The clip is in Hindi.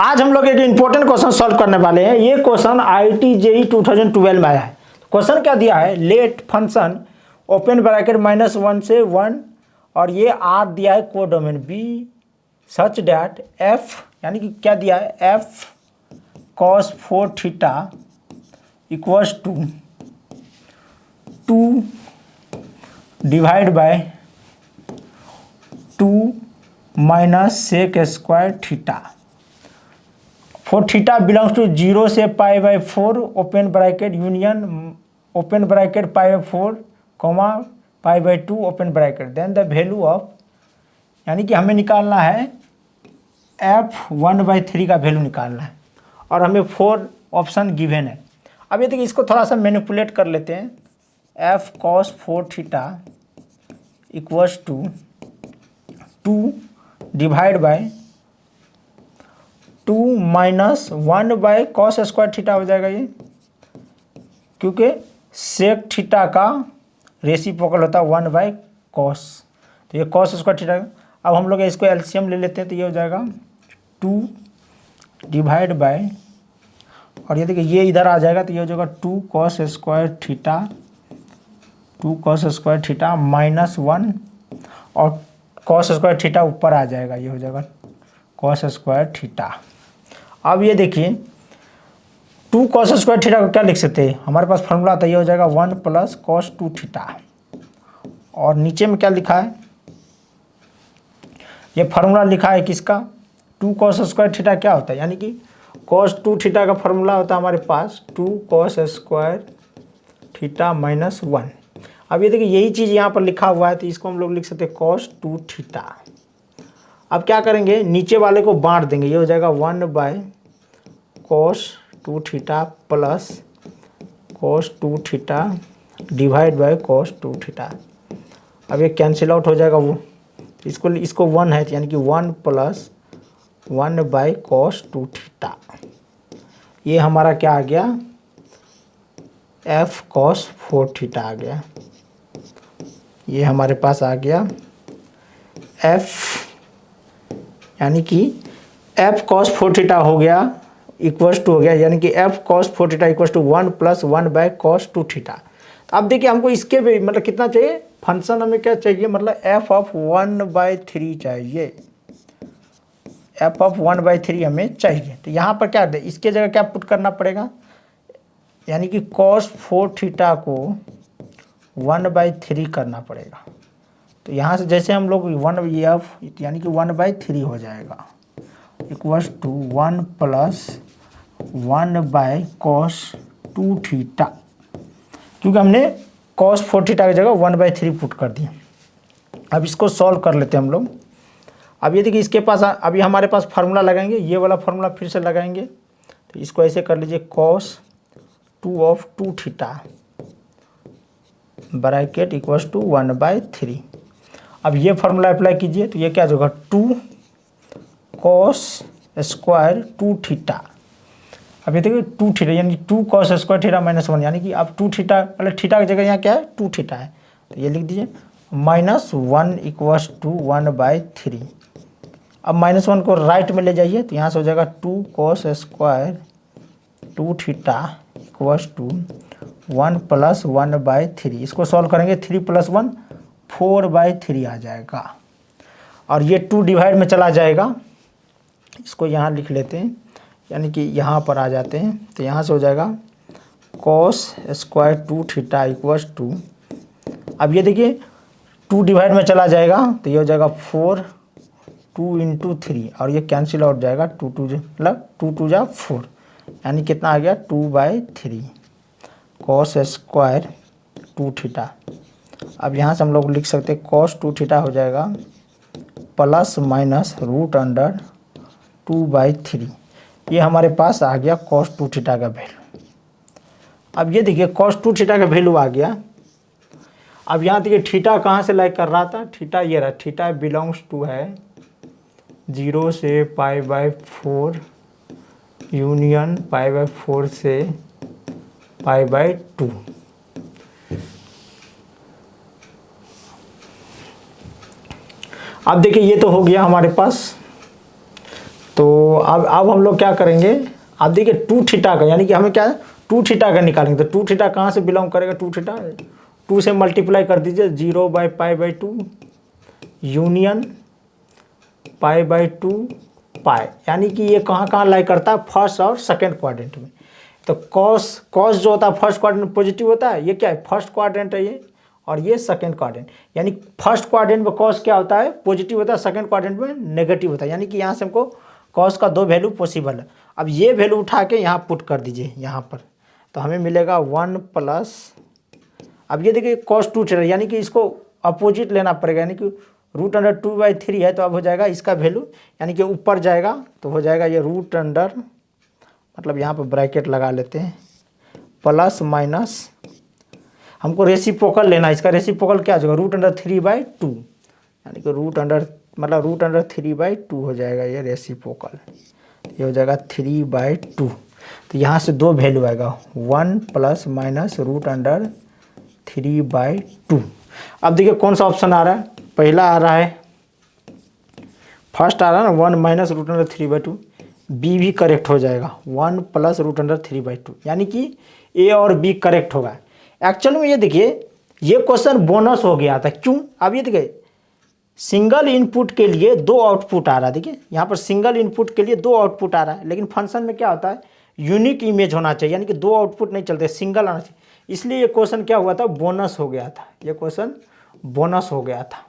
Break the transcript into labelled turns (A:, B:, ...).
A: आज हम लोग एक इंपॉर्टेंट क्वेश्चन सॉल्व करने वाले हैं। ये क्वेश्चन IIT JEE 2012 में आया है। क्वेश्चन क्या दिया है, लेट फंक्शन ओपन ब्रैकेट -1 से 1 और ये R दिया है codomain B such that f यानी कि क्या दिया है f cos 4 theta equals to 2 divide by 2 minus sec square theta. For theta belongs to 0 से π/4 open bracket union open bracket π/4 comma π/2 open bracket then the value of, यानी कि हमें निकालना है f1/3 का वैल्यू निकालना है और हमें 4 ऑप्शन गिवन है। अब ये देखिए, इसको थोड़ा सा मैनिपुलेट कर लेते हैं। f cos 4 theta equals to 2 divide by 2 minus 1 cos square theta हो जाएगा ये, क्योंकि सेक थीटा का रेसिप्रोकल होता है 1 cos, तो ये cos स्क्वायर थीटा। अब हम लोग इसको एलसीएम ले लेते हैं तो ये हो जाएगा 2 डिवाइड बाय, और ये देखिए ये इधर आ जाएगा तो ये हो जाएगा 2 cos square theta, 2 cos square theta minus 1 और cos स्क्वायर थीटा ऊपर आ जाएगा, ये हो जाएगा cos स्क्वायर थीटा। अब ये देखिए 2 cos स्क्वायर थीटा को क्या लिख सकते हैं, हमारे पास फॉर्मूला था, ये हो जाएगा 1 प्लस cos 2 थीटा। और नीचे में क्या लिखा है, ये फार्मूला लिखा है किसका, 2 cos स्क्वायर थीटा क्या होता है, यानी कि cos 2 थीटा का फार्मूला होता है हमारे पास 2 cos स्क्वायर थीटा माइनस 1। अब ये देखिए यही चीज़ यहाँ पर लिखा हुआ है तो इसको हम लोग लिख सकते हैं cos 2 थीटा। अब क्या करेंगे, नीचे वाले को बांट देंगे, ये हो जाएगा 1 cos 2 theta plus cos 2 theta divide by cos 2 theta. अब ये कैंसिल आउट हो जाएगा, वो इसको 1 है यानी कि 1 प्लस 1 cos 2 थीटा। ये हमारा क्या आ गया, f cos 4 थीटा आ गया। ये हमारे पास आ गया f, यानी कि f cos 4 थीटा हो गया इक्वल्स टू हो गया, यानी कि f cos 4 theta equals to 1 plus 1 cos 2 theta. तो अब देखिए हमको इसके भी मतलब कितना चाहिए, फंक्शन हमें क्या चाहिए, मतलब f ऑफ 1/3 चाहिए, f ऑफ 1/3 हमें चाहिए। तो यहाँ पर क्या दे, इसके जगह क्या पुट करना पड़ेगा, यानी कि cos 4 थीटा को 1/3 करना पड़ेगा। तो यहाँ से जैसे हम लोग 1 यानी कि 1/3 हो जाएगा equals to 1 plus 1 cos 2 theta, क्योंकि हमने cos 4 थीटा की जगह 1/3 पुट कर दिया। अब इसको सॉल्व कर लेते हैं हम लोग। अब ये देखिए इसके पास अभी हमारे पास फार्मूला लगाएंगे, ये वाला फार्मूला फिर से लगाएंगे, तो इसको ऐसे कर लीजिए cos 2 of 2 theta bracket equals to 1/3। अब ये फार्मूला अप्लाई कीजिए तो ये क्या होगा 2 cos स्क्वायर 2 थीटा। अब ये देखिए 2 थीटा यानी 2 cos स्क्वायर थीटा माइनस 1, यानी कि अब 2 थीटा मतलब थीटा की जगह यहाँ क्या है 2 थीटा है, तो ये लिख दीजिए माइनस 1 इक्वल्स टू 1/3। अब -1 को राइट में ले जाइए तो यहाँ से हो जाएगा 2 cos square 2 theta equals to 1 plus 1/3। इसको सॉल्व करेंगे 3 + 1 4/3 आ जाएगा, और ये 2 डिवाइड में चला जाएगा, इसको यहाँ लिख लेते हैं, यानी कि यहाँ पर आ जाते हैं, तो यहाँ से हो जाएगा cos square 2 theta equals to, अब ये देखिए 2 डिवाइड में चला जाएगा तो ये हो जाएगा 4 2 × 3 और ये कैंसिल आउट जाएगा 2 2 मतलब 2 2 जा 4, यानी कितना आ गया 2/3 cos स्क्वायर 2 थीटा। अब यहाँ से हम लोग लिख सकते हैं cos 2 थीटा हो जाएगा प्लस माइनस √2/3। ये हमारे पास आ गया cos 2 थीटा का वैल्यू। अब ये देखिए cos 2 थीटा का वैल्यू आ गया। अब यहाँ देखिए थीटा कहाँ से लाइक कर रहा था, थीटा ये रहा, थीटा बिलोंग्स टू है 0 से π/4 यूनियन π/4 से π/2। अब देखिए ये तो हो गया हमारे पास, तो अब हम लोग क्या करेंगे, आप देखिए 2 थीटा का, यानी कि हमें क्या है 2 थीटा का निकालेंगे। तो 2 थीटा कहाँ से बिलोंग करेगा, 2 थीटा 2 से मल्टीप्लाई कर दीजिए, 0/π/2 यूनियन π/2 पाई, यानी कि ये कहाँ कहाँ लाई करता है, फर्स्ट और सेकेंड क्वाड्रेंट में। तो कॉस जो होता है फर्स्ट क्वाड्रेंट में पॉजिटिव होता है, ये क्या है फर्स्ट क्वाड्रेंट है ये, और ये सेकेंड क्वाड्रेंट, यानी फर्स्ट क्वाड्रेंट में कॉस क्या होता है पॉजिटिव होता है, सेकेंड क्वाड्रेंट में नेगेटिव होता है, यानी कि यहाँ से हमको कॉस का 2 वैल्यू पॉसिबल है। अब ये वैल्यू उठा के यहाँ पुट कर दीजिए यहाँ पर, तो हमें मिलेगा 1 प्लस, अब ये देखिए cos 2 थीटा, यानी कि इसको अपोजिट लेना पड़ेगा, यानी कि √2/3 है, तो अब हो जाएगा इसका वैल्यू, यानी कि ऊपर जाएगा तो हो जाएगा ये √, मतलब यहाँ पर ब्रैकेट लगा लेते हैं, प्लस माइनस, हमको रेसिप्रोकल लेना है, इसका रेसिप्रोकल क्या हो जाएगा √3/2, यानी कि मतलब √3/2 हो जाएगा ये रेसिप्रोकल, ये हो जाएगा 3/2। तो यहाँ से 2 वैल्यू आएगा, 1 प्लस माइनस √3/2। अब देखिए कौन सा ऑप्शन आ रहा है, पहला आ रहा है, फर्स्ट आ रहा है ना 1 माइनस √3/2, बी भी करेक्ट हो जाएगा 1 प्लस √3/2, यानी कि ए और बी करेक्ट होगा। एक्चुअल में ये देखिए ये क्वेश्चन बोनस हो गया था, क्यों, अब ये देखिए सिंगल इनपुट के लिए 2 आउटपुट आ रहा है, देखिए यहाँ पर सिंगल इनपुट के लिए 2 आउटपुट आ रहा है, लेकिन फंक्शन में क्या होता है यूनिक इमेज होना चाहिए, यानी कि 2 आउटपुट नहीं चलते, सिंगल आना चाहिए, इसलिए ये क्वेश्चन क्या हुआ था बोनस हो गया था, ये क्वेश्चन बोनस हो गया था।